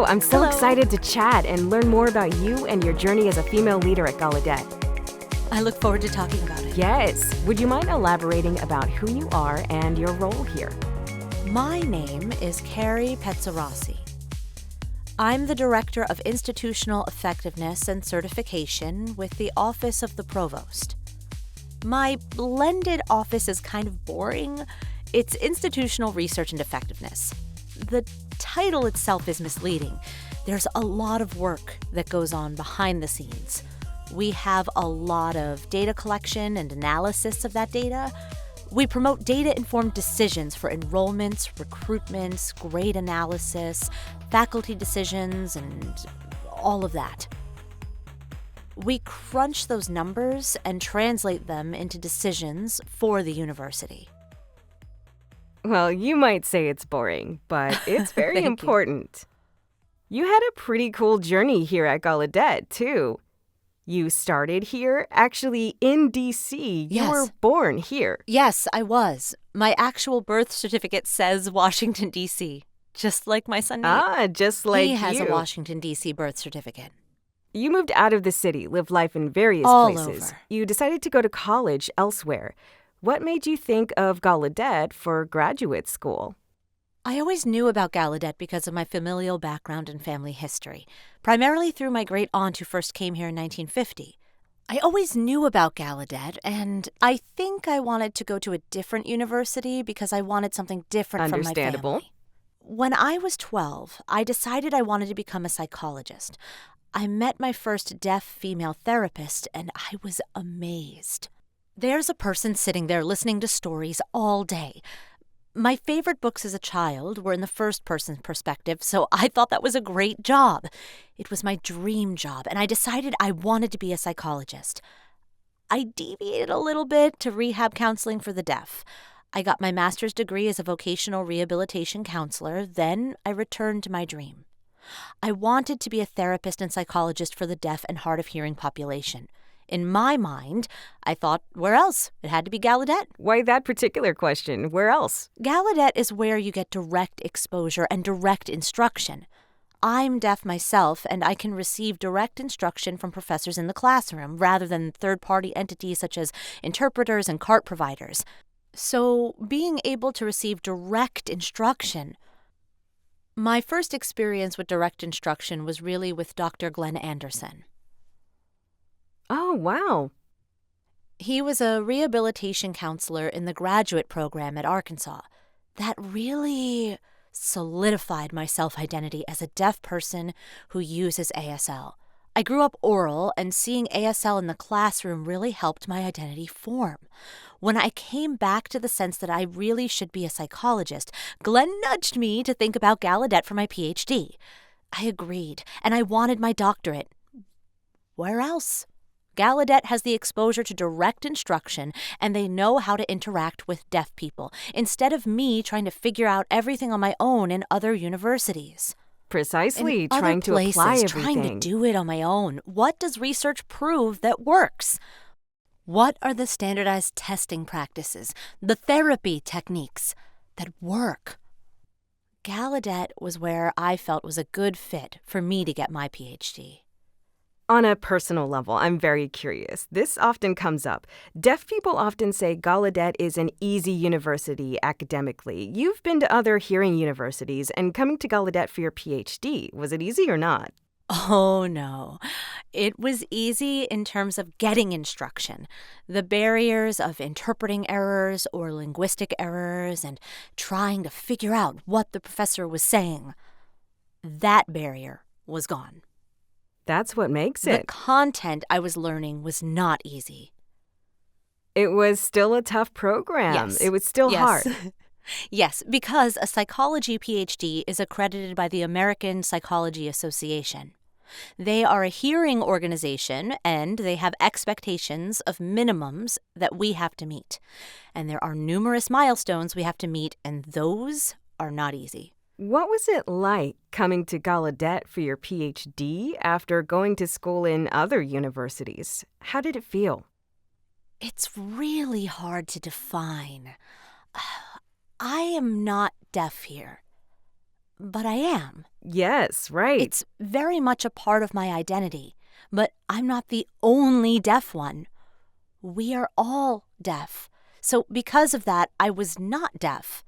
I'm so Hello. excited to chat and learn more about you and your journey as a female leader at Gallaudet. I look forward to talking about it. Yes. Would you mind elaborating about who you are and your role here? My name is Carrie Pezzarossi. I'm the Director of Institutional Effectiveness and Certification with the Office of the Provost. My blended office is kind of boring. It's Institutional Research and Effectiveness. The title itself is misleading. There's a lot of work that goes on behind the scenes. We have a lot of data collection and analysis of that data. We promote data-informed decisions for enrollments, recruitments, grade analysis, faculty decisions, and all of that. We crunch those numbers and translate them into decisions for the university. Well, you might say it's boring, but it's very Thank you. important. You had a pretty cool journey here at Gallaudet, too. You started here, actually in D.C. Yes. You were born here. Yes, I was. My actual birth certificate says Washington, D.C., just like my son Nate. Ah, just like he has you. a Washington, D.C. birth certificate. You moved out of the city, lived life in various All places. over. You decided to go to college elsewhere. What made you think of Gallaudet for graduate school? I always knew about Gallaudet because of my familial background and family history, primarily through my great-aunt who first came here in 1950. I always knew about Gallaudet, and I think I wanted to go to a different university because I wanted something different from my Understandable. family. When I was 12, I decided I wanted to become a psychologist. I met my first deaf female therapist, and I was amazed. There's a person sitting there listening to stories all day. My favorite books as a child were in the first-person perspective, so I thought that was a great job. It was my dream job, and I decided I wanted to be a psychologist. I deviated a little bit to rehab counseling for the deaf. I got my master's degree as a vocational rehabilitation counselor, then I returned to my dream. I wanted to be a therapist and psychologist for the deaf and hard-of-hearing population. In my mind, I thought, where else? It had to be Gallaudet. Why that particular question? Where else? Gallaudet is where you get direct exposure and direct instruction. I'm deaf myself, and I can receive direct instruction from professors in the classroom rather than third-party entities such as interpreters and CART providers. So, being able to receive direct instruction. My first experience with direct instruction was really with Dr. Glenn Anderson. Oh, wow. He was a rehabilitation counselor in the graduate program at Arkansas. That really solidified my self-identity as a deaf person who uses ASL. I grew up oral, and seeing ASL in the classroom really helped my identity form. When I came back to the sense that I really should be a psychologist, Glenn nudged me to think about Gallaudet for my PhD. I agreed, and I wanted my doctorate. Where else? Gallaudet has the exposure to direct instruction, and they know how to interact with deaf people, instead of me trying to figure out everything on my own in other universities. Precisely, In trying other to places, apply trying everything. to do it on my own. What does research prove that works? What are the standardized testing practices, the therapy techniques that work? Gallaudet was where I felt was a good fit for me to get my PhD. On a personal level, I'm very curious. This often comes up. Deaf people often say Gallaudet is an easy university academically. You've been to other hearing universities, and coming to Gallaudet for your PhD, was it easy or not? Oh, no. It was easy in terms of getting instruction. The barriers of interpreting errors or linguistic errors and trying to figure out what the professor was saying, that barrier was gone. That's what makes The it. content I was learning was not easy. It was still a tough program. Yes. It was still hard. Yes, because a psychology PhD is accredited by the American Psychology Association. They are a hearing organization, and they have expectations of minimums that we have to meet. And there are numerous milestones we have to meet, and those are not easy. What was it like coming to Gallaudet for your PhD after going to school in other universities? How did it feel? It's really hard to define. I am not deaf here. but I am. Yes, right. It's very much a part of my identity, but I'm not the only deaf one. We are all deaf. So because of that, I was not deaf.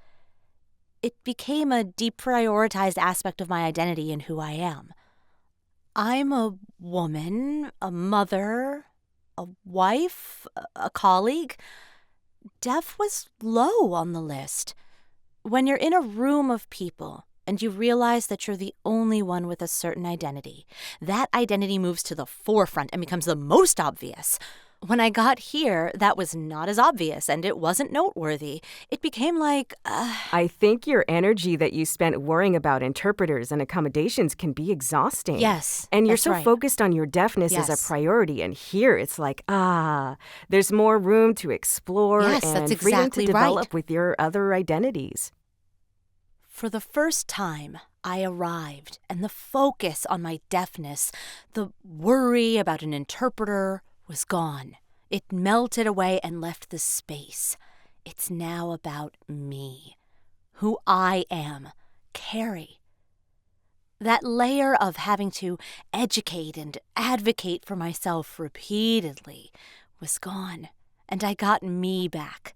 It became a deprioritized aspect of my identity and who I am. I'm a woman, a mother, a wife, a colleague. Deaf was low on the list. When you're in a room of people and you realize that you're the only one with a certain identity, that identity moves to the forefront and becomes the most obvious. When I got here, that was not as obvious and it wasn't noteworthy. It became like, I think your energy that you spent worrying about interpreters and accommodations can be exhausting. Yes, and you're that's so right. focused on your deafness as Yes. a priority, and here it's like, there's more room to explore Yes, and that's freedom exactly to develop right. with your other identities. For the first time, I arrived, and the focus on my deafness, the worry about an interpreter, was gone. It melted away and left the space. It's now about me, who I am, Carrie. That layer of having to educate and advocate for myself repeatedly was gone, and I got me back.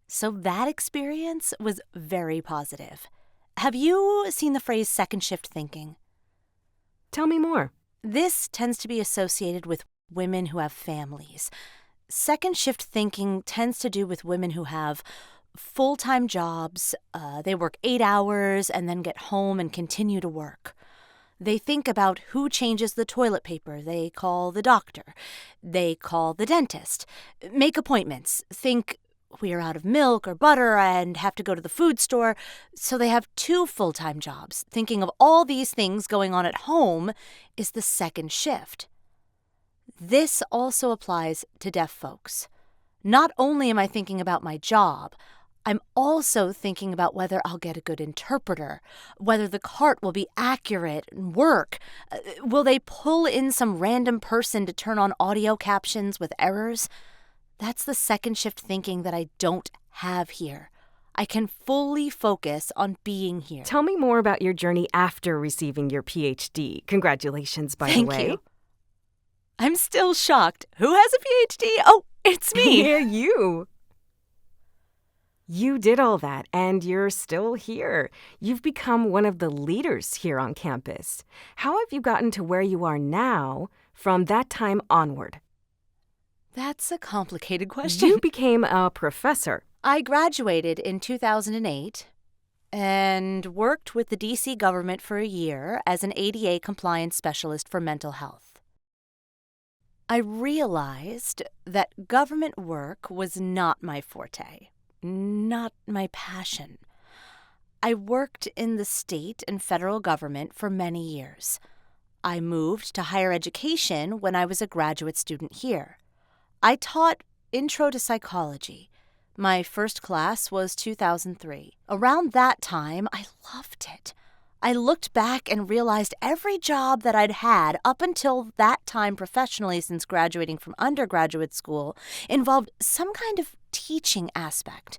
So that experience was very positive. Have you seen the phrase second shift thinking? Tell me more. This tends to be associated with women who have families. Second shift thinking tends to do with women who have full-time jobs. They work 8 hours and then get home and continue to work. They think about who changes the toilet paper. They call the doctor. They call the dentist. Make appointments. Think we're out of milk or butter and have to go to the food store. So they have 2 full-time jobs. Thinking of all these things going on at home is the second shift. This also applies to deaf folks. Not only am I thinking about my job, I'm also thinking about whether I'll get a good interpreter, whether the cart will be accurate and work. Will they pull in some random person to turn on audio captions with errors? That's the second shift thinking that I don't have here. I can fully focus on being here. Tell me more about your journey after receiving your PhD. Congratulations, by the way. Thank you. I'm still shocked. Who has a PhD? Oh, it's me. Yeah, you. You did all that, and you're still here. You've become one of the leaders here on campus. How have you gotten to where you are now from that time onward? That's a complicated question. You became a professor. I graduated in 2008 and worked with the DC government for a year as an ADA compliance specialist for mental health. I realized that government work was not my forte, not my passion. I worked in the state and federal government for many years. I moved to higher education when I was a graduate student here. I taught Intro to Psychology. My first class was 2003. Around that time, I loved it. I looked back and realized every job that I'd had up until that time professionally since graduating from undergraduate school involved some kind of teaching aspect.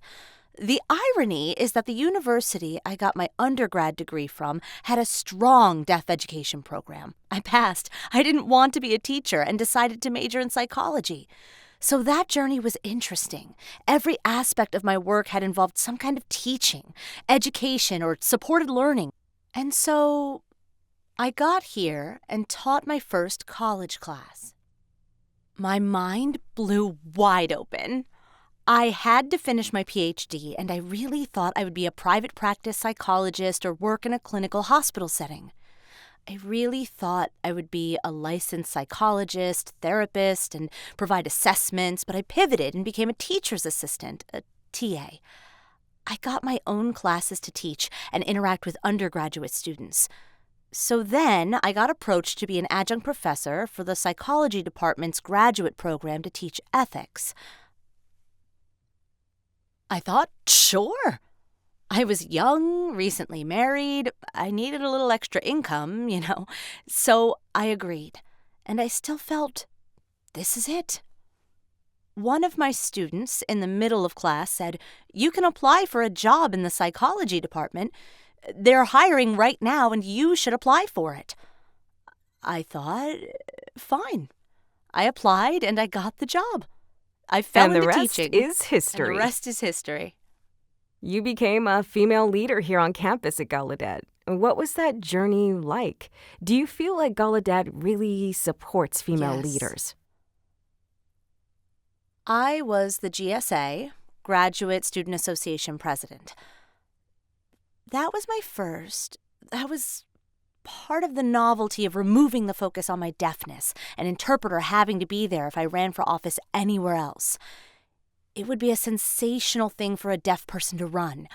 The irony is that the university I got my undergrad degree from had a strong deaf education program. I passed. I didn't want to be a teacher and decided to major in psychology. So that journey was interesting. Every aspect of my work had involved some kind of teaching, education, or supported learning. And so I got here and taught my first college class. My mind blew wide open. I had to finish my PhD, and I really thought I would be a private practice psychologist or work in a clinical hospital setting. I really thought I would be a licensed psychologist, therapist, and provide assessments, but I pivoted and became a teacher's assistant, a TA. I got my own classes to teach and interact with undergraduate students. So then I got approached to be an adjunct professor for the psychology department's graduate program to teach ethics. I thought, sure. I was young, recently married. I needed a little extra income, so I agreed. And I still felt, this is it. One of my students in the middle of class said, "You can apply for a job in the psychology department. They're hiring right now, and you should apply for it. I thought, fine. I applied, and I got the job. I fell And the into rest teaching. is history. And the rest is history. You became a female leader here on campus at Gallaudet. What was that journey like? Do you feel like Gallaudet really supports female Yes. leaders? I was the GSA, Graduate Student Association president. That was my first. That was part of the novelty of removing the focus on my deafness, an interpreter having to be there if I ran for office anywhere else. It would be a sensational thing for a deaf person to run.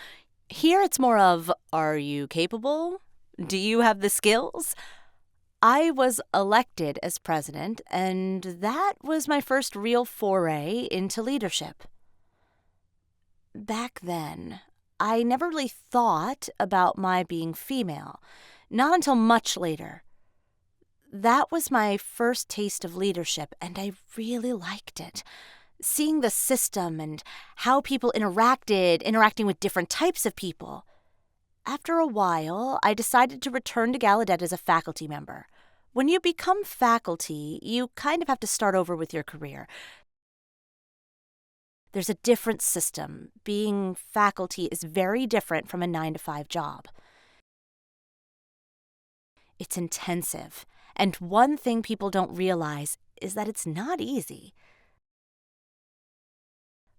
Here it's more of, are you capable? Do you have the skills? I was elected as president, and that was my first real foray into leadership. Back then, I never really thought about my being female, not until much later. That was my first taste of leadership, and I really liked it. Seeing the system and how people interacting with different types of people. After a while, I decided to return to Gallaudet as a faculty member. When you become faculty, you kind of have to start over with your career. There's a different system. Being faculty is very different from a 9-to-5 job. It's intensive, and one thing people don't realize is that it's not easy.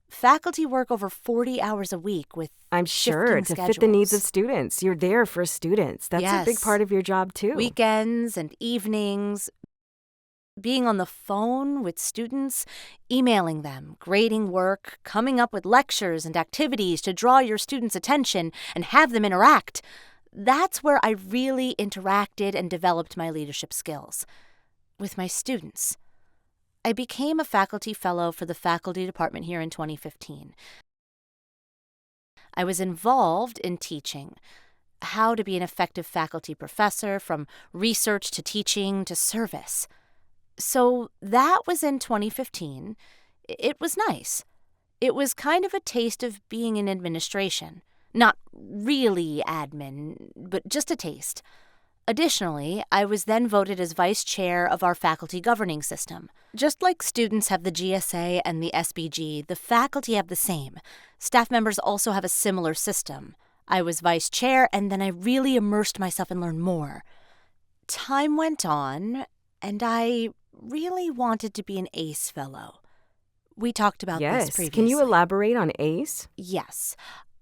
Faculty work over 40 hours a week with I'm sure, to fit the needs of students. You're there for students. That's a big part of your job, too. Weekends and evenings, being on the phone with students, emailing them, grading work, coming up with lectures and activities to draw your students' attention and have them interact. That's where I really interacted and developed my leadership skills. With my students. I became a faculty fellow for the faculty department here in 2015. I was involved in teaching how to be an effective faculty professor, from research to teaching to service. So that was in 2015. It was nice. It was kind of a taste of being in administration. Not really admin, but just a taste. Additionally, I was then voted as vice chair of our faculty governing system. Just like students have the GSA and the SBG, the faculty have the same. Staff members also have a similar system. I was vice chair, and then I really immersed myself and learned more. Time went on, and I really wanted to be an ACE fellow. We talked about this previously. Can you elaborate on ACE? Yes.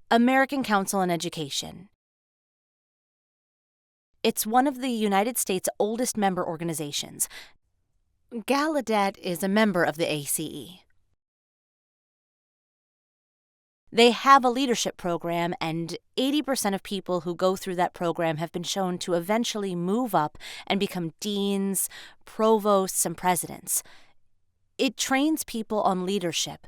American Council on Education. It's one of the United States' oldest member organizations. Gallaudet is a member of the ACE. They have a leadership program, and 80% of people who go through that program have been shown to eventually move up and become deans, provosts, and presidents. It trains people on leadership,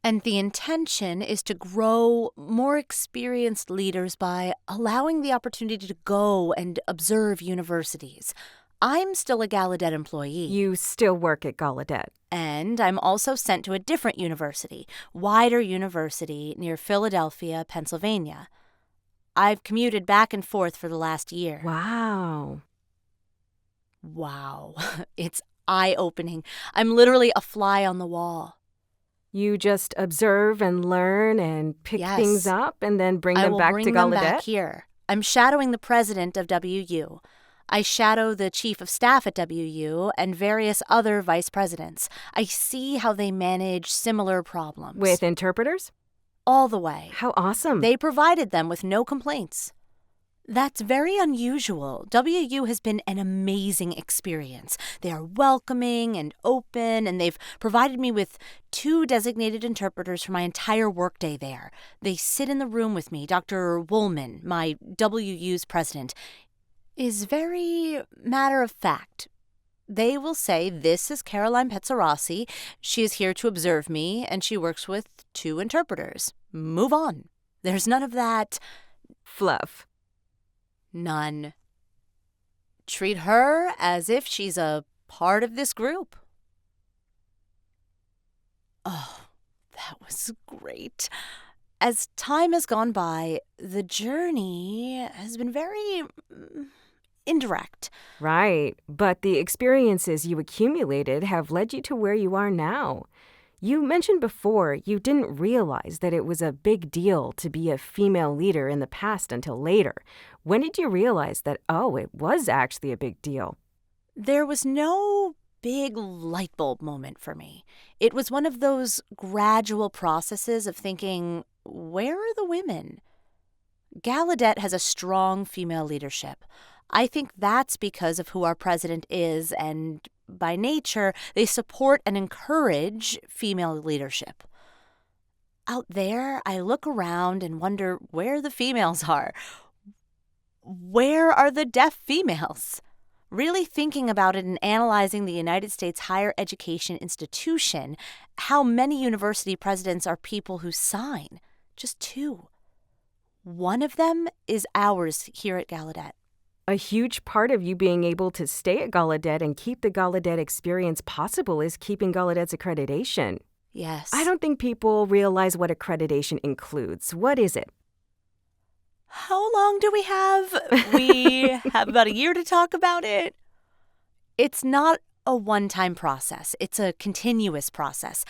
and the intention is to grow more experienced leaders by allowing the opportunity to go and observe universities. I'm still a Gallaudet employee. You still work at Gallaudet. And I'm also sent to a different university, Wider University near Philadelphia, Pennsylvania. I've commuted back and forth for the last year. Wow. It's eye-opening. I'm literally a fly on the wall. You just observe and learn and pick things up and then bring them back to Gallaudet? I will bring them back here. I'm shadowing the president of WU. I shadow the chief of staff at WU and various other vice presidents. I see how they manage similar problems. With interpreters? All the way. How awesome. They provided them with no complaints. That's very unusual. WU has been an amazing experience. They are welcoming and open, and they've provided me with 2 designated interpreters for my entire workday there. They sit in the room with me. Dr. Woolman, my WU's president, is very matter of fact. They will say, "This is Caroline Pezzarossi. She is here to observe me, and she works with 2 interpreters. Move on." There's none of that fluff. None. Treat her as if she's a part of this group. Oh, that was great. As time has gone by, the journey has been very indirect. Right, but the experiences you accumulated have led you to where you are now. You mentioned before you didn't realize that it was a big deal to be a female leader in the past until later. When did you realize that, it was actually a big deal? There was no big light bulb moment for me. It was one of those gradual processes of thinking, where are the women? Gallaudet has a strong female leadership. I think that's because of who our president is, and by nature, they support and encourage female leadership. Out there, I look around and wonder where the females are. Where are the deaf females? Really thinking about it and analyzing the United States higher education institution, how many university presidents are people who sign? Just 2. One of them is ours here at Gallaudet. A huge part of you being able to stay at Gallaudet and keep the Gallaudet experience possible is keeping Gallaudet's accreditation. Yes. I don't think people realize what accreditation includes. What is it? How long do we have? We have about a year to talk about it. It's not a one-time process. It's a continuous process.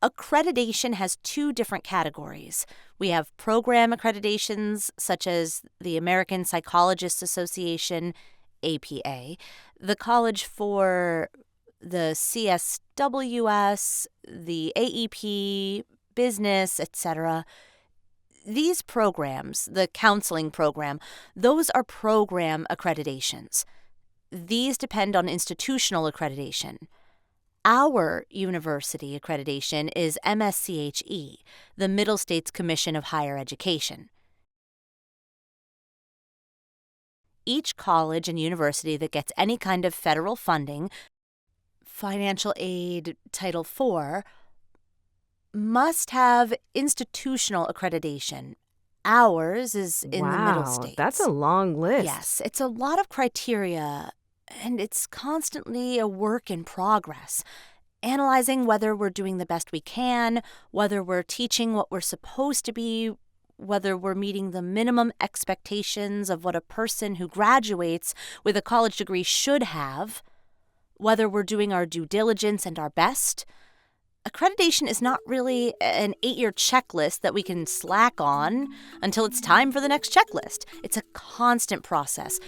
Accreditation has 2 different categories. We have program accreditations, such as the American Psychologists Association, APA, the College for the CSWS, the AEP, business, etc. These programs, the counseling program, those are program accreditations. These depend on institutional accreditation. Our university accreditation is MSCHE, the Middle States Commission of Higher Education. Each college and university that gets any kind of federal funding, financial aid, Title IV, must have institutional accreditation. Ours is in the Middle States. That's a long list. Yes, it's a lot of criteria, and it's constantly a work in progress. Analyzing whether we're doing the best we can, whether we're teaching what we're supposed to be, whether we're meeting the minimum expectations of what a person who graduates with a college degree should have, whether we're doing our due diligence and our best. Accreditation is not really an 8-year checklist that we can slack on until it's time for the next checklist. It's a constant process.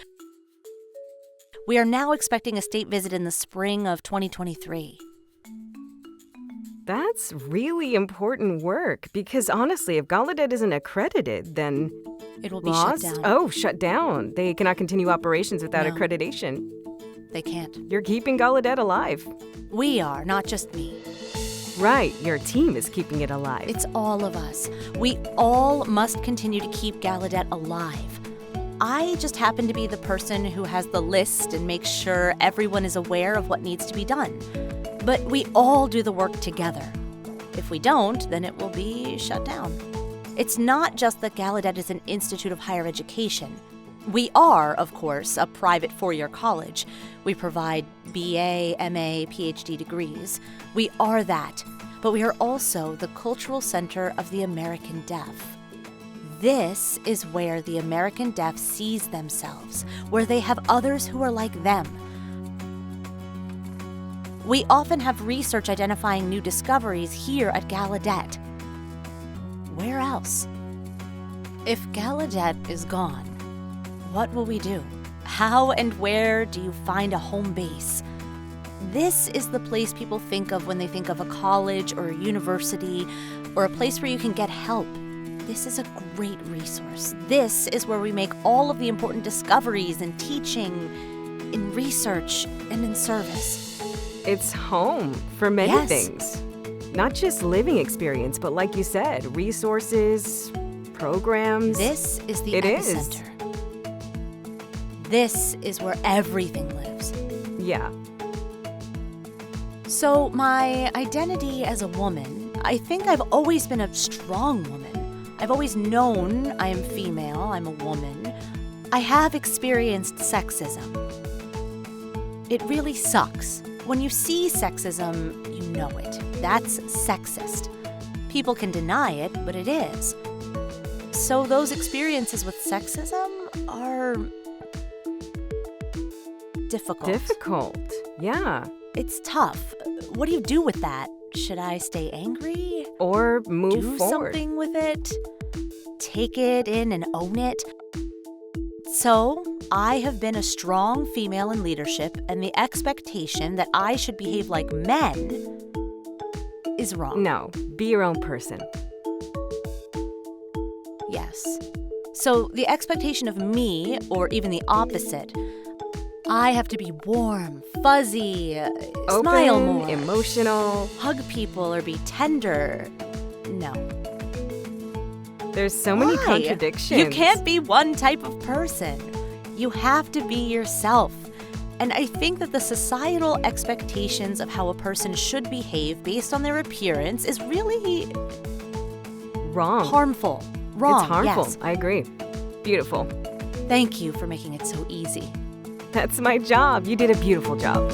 We are now expecting a state visit in the spring of 2023. That's really important work because honestly, if Gallaudet isn't accredited, then it will be lost? shut down. Oh, shut down. They cannot continue operations without No. accreditation. They can't. You're keeping Gallaudet alive. We are, not just me. Right, your team is keeping it alive. It's all of us. We all must continue to keep Gallaudet alive. I just happen to be the person who has the list and makes sure everyone is aware of what needs to be done. But we all do the work together. If we don't, then it will be shut down. It's not just that Gallaudet is an institute of higher education. We are, of course, a private 4-year college. We provide BA, MA, PhD degrees. We are that, but we are also the cultural center of the American deaf. This is where the American deaf sees themselves, where they have others who are like them. We often have research identifying new discoveries here at Gallaudet. Where else? If Gallaudet is gone, what will we do? How and where do you find a home base? This is the place people think of when they think of a college or a university or a place where you can get help. This is a great resource. This is where we make all of the important discoveries in teaching, in research, and in service. It's home for many Yes. things. Not just living experience, but like you said, resources, programs. This is the It is. epicenter. This is where everything lives. Yeah. So my identity as a woman, I think I've always been a strong woman. I've always known I am female, I'm a woman. I have experienced sexism. It really sucks. When you see sexism, you know it. That's sexist. People can deny it, but it is. So those experiences with sexism are difficult. Difficult. Yeah. It's tough. What do you do with that? Should I stay angry? Or move Do forward. something with it? Take it in and own it? So, I have been a strong female in leadership, and the expectation that I should behave like men is wrong. No, be your own person. Yes. So, the expectation of me, or even the opposite, I have to be warm, fuzzy, Open, smile more, emotional. hug people, or be tender. No. There's so many Why? contradictions. You can't be one type of person. You have to be yourself. And I think that the societal expectations of how a person should behave based on their appearance is really Wrong. harmful. Wrong. It's harmful. Yes. I agree. Beautiful. Thank you for making it so easy. That's my job. You did a beautiful job.